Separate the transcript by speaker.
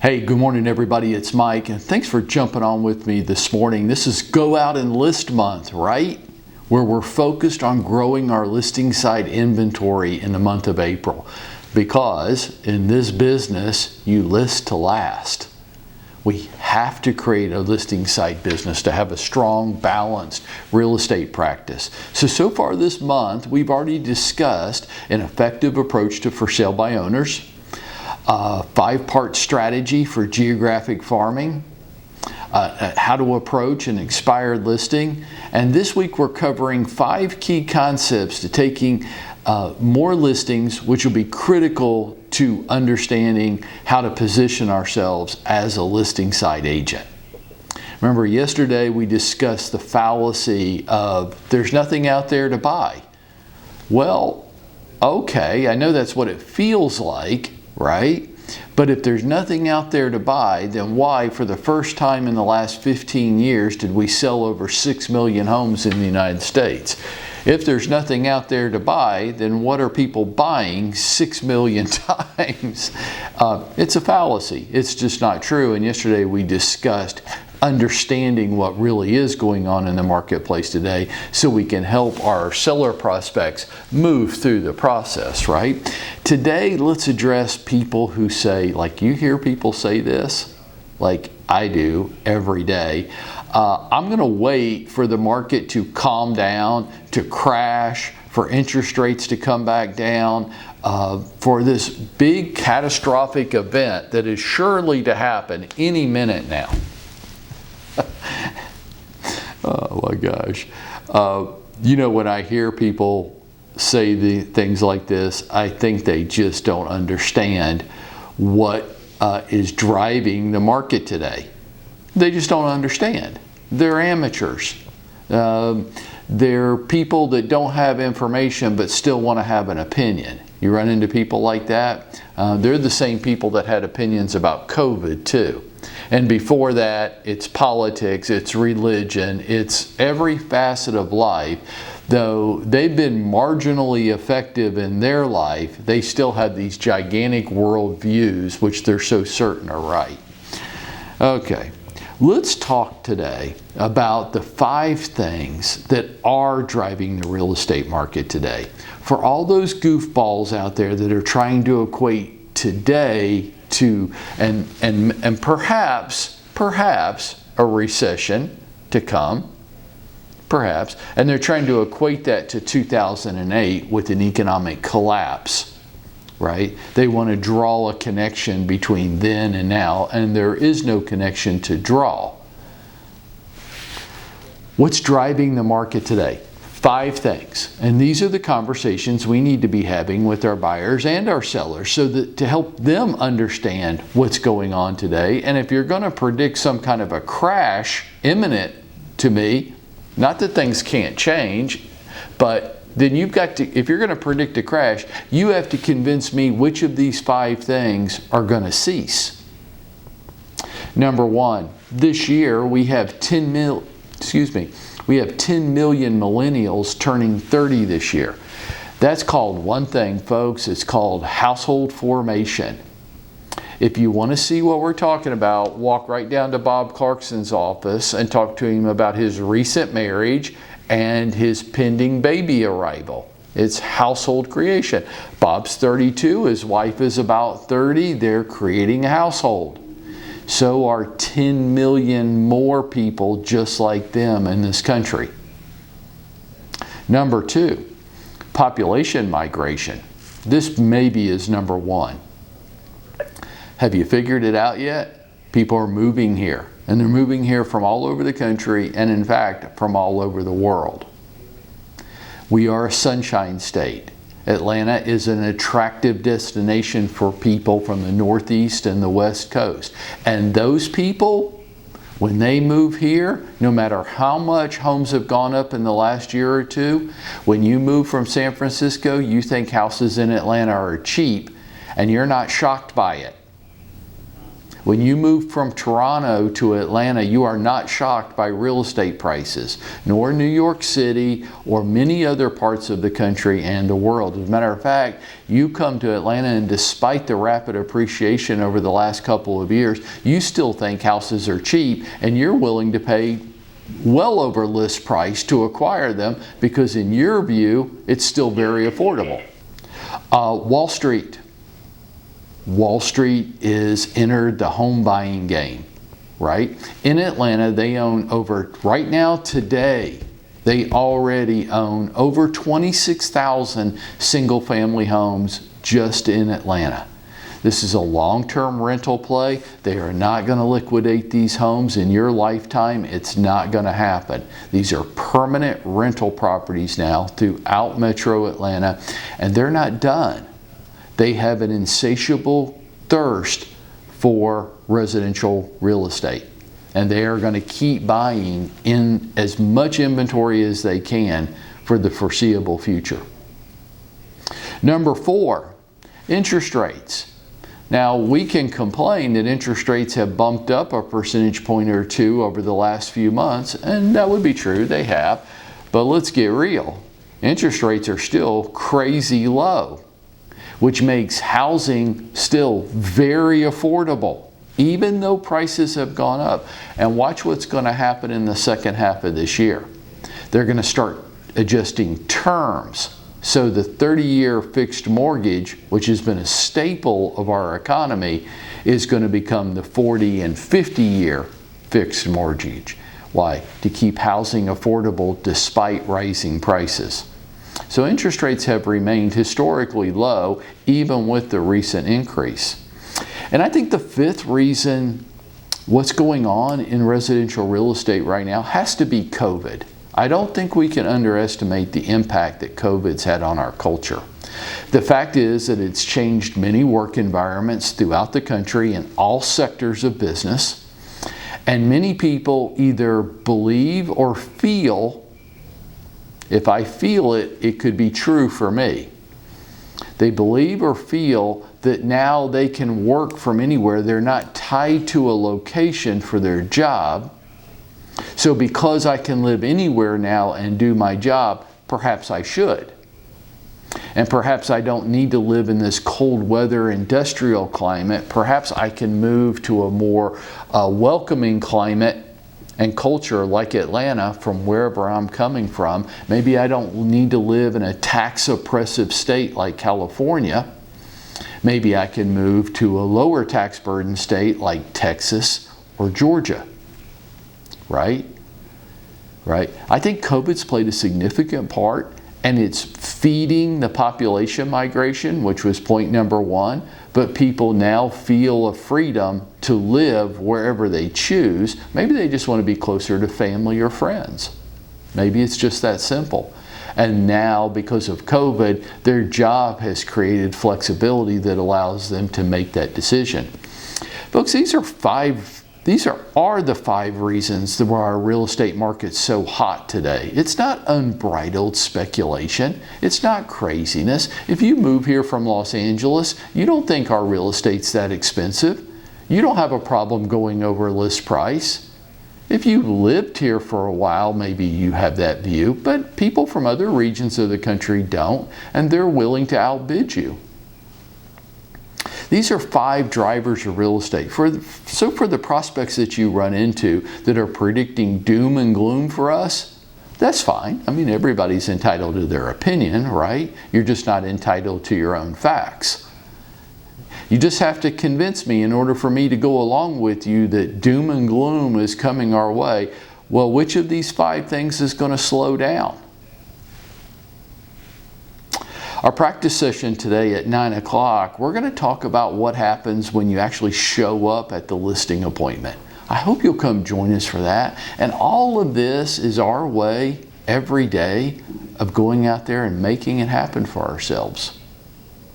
Speaker 1: Hey, good morning everybody, it's Mike, and thanks for jumping on with me this morning. This is Go Out and List Month, right? Where we're focused on growing our listing site inventory in the month of April. Because in this business, you list to last. We have to create a listing site business to have a strong, balanced real estate practice. So far this month, we've already discussed an effective approach to for sale by owners, a 5-part strategy for geographic farming, how to approach an expired listing, and this week we're covering 5 key concepts to taking more listings, which will be critical to understanding how to position ourselves as a listing site agent. Remember, yesterday we discussed the fallacy of there's nothing out there to buy. Well, okay, I know that's what it feels like, right? But if there's nothing out there to buy, then why, for the first time in the last 15 years, did we sell over 6 million homes in the United States? If there's nothing out there to buy, then what are people buying 6 million times? It's a fallacy. It's just not true. And yesterday we discussed understanding what really is going on in the marketplace today so we can help our seller prospects move through the process, right? Today, let's address people who say, like you hear people say this, like I do every day, I'm going to wait for the market to calm down, to crash, for interest rates to come back down, for this big catastrophic event that is surely to happen any minute now. Oh my gosh. You know, when I hear people say the things like this, I think they just don't understand what is driving the market today. They just don't understand. They're amateurs. They're people that don't have information but still want to have an opinion. You run into people like that? They're the same people that had opinions about COVID too. And before that, it's politics, it's religion, it's every facet of life. Though they've been marginally effective in their life, they still have these gigantic world views which they're so certain are right. Okay, let's talk today about the 5 things that are driving the real estate market today. For all those goofballs out there that are trying to equate today to and perhaps a recession to come, perhaps, and they're trying to equate that to 2008 with an economic collapse, right? They want to draw a connection between then and now, and there is no connection to draw. What's driving the market today? 5 things, and these are the conversations we need to be having with our buyers and our sellers so that to help them understand what's going on today. And if you're going to predict some kind of a crash imminent to me, not that things can't change, but then you've got to, if you're going to predict a crash, you have to convince me which of these 5 things are going to cease. Number 1, this year we have 10 million millennials turning 30 this year. That's called one thing, folks. It's called household formation. If you want to see what we're talking about, walk right down to Bob Clarkson's office and talk to him about his recent marriage and his pending baby arrival. It's household creation. Bob's 32, his wife is about 30. They're creating a household. So are 10 million more people just like them in this country. Number 2, population migration. This maybe is number 1. Have you figured it out yet? People are moving here, and they're moving here from all over the country, and in fact, from all over the world. We are a sunshine state. Atlanta is an attractive destination for people from the Northeast and the West Coast. And those people, when they move here, no matter how much homes have gone up in the last year or two, when you move from San Francisco, you think houses in Atlanta are cheap, and you're not shocked by it. When you move from Toronto to Atlanta, you are not shocked by real estate prices, nor New York City or many other parts of the country and the world. As a matter of fact, you come to Atlanta and despite the rapid appreciation over the last couple of years, you still think houses are cheap and you're willing to pay well over list price to acquire them because in your view, it's still very affordable. Wall Street. Wall Street is entered the home buying game, right? In Atlanta, they own right now today, they already own over 26,000 single family homes just in Atlanta. This is a long-term rental play. They are not going to liquidate these homes in your lifetime. It's not going to happen. These are permanent rental properties now throughout Metro Atlanta, and they're not done. They have an insatiable thirst for residential real estate, and they are going to keep buying in as much inventory as they can for the foreseeable future. Number 4, interest rates. Now, we can complain that interest rates have bumped up a percentage point or two over the last few months, and that would be true, they have. But let's get real. Interest rates are still crazy low, which makes housing still very affordable, even though prices have gone up. And watch what's going to happen in the second half of this year. They're going to start adjusting terms. So the 30-year fixed mortgage, which has been a staple of our economy, is going to become the 40 and 50-year fixed mortgage. Why? To keep housing affordable despite rising prices. So interest rates have remained historically low even with the recent increase. And I think the 5th reason what's going on in residential real estate right now has to be COVID. I don't think we can underestimate the impact that COVID's had on our culture. The fact is that it's changed many work environments throughout the country in all sectors of business, and many people either believe or feel, if I feel it, it could be true for me. They believe or feel that now they can work from anywhere. They're not tied to a location for their job. So because I can live anywhere now and do my job, perhaps I should. And perhaps I don't need to live in this cold weather industrial climate. Perhaps I can move to a more welcoming climate and culture like Atlanta from wherever I'm coming from. Maybe I don't need to live in a tax oppressive state like California. Maybe I can move to a lower tax burden state like Texas or Georgia. Right? I think COVID's played a significant part, and it's feeding the population migration, which was point number 1, but people now feel a freedom to live wherever they choose. Maybe they just want to be closer to family or friends. Maybe it's just that simple. And now, because of COVID, their job has created flexibility that allows them to make that decision. Folks, these are the 5 reasons why our real estate market's so hot today. It's not unbridled speculation. It's not craziness. If you move here from Los Angeles, you don't think our real estate's that expensive. You don't have a problem going over list price. If you lived here for a while, maybe you have that view, but people from other regions of the country don't, and they're willing to outbid you. These are 5 drivers of real estate. So for the prospects that you run into that are predicting doom and gloom for us, that's fine. I mean, everybody's entitled to their opinion, right? You're just not entitled to your own facts. You just have to convince me in order for me to go along with you that doom and gloom is coming our way. Well, which of these 5 things is going to slow down? Our practice session today at 9 o'clock, we're going to talk about what happens when you actually show up at the listing appointment. I hope you'll come join us for that. And all of this is our way every day of going out there and making it happen for ourselves.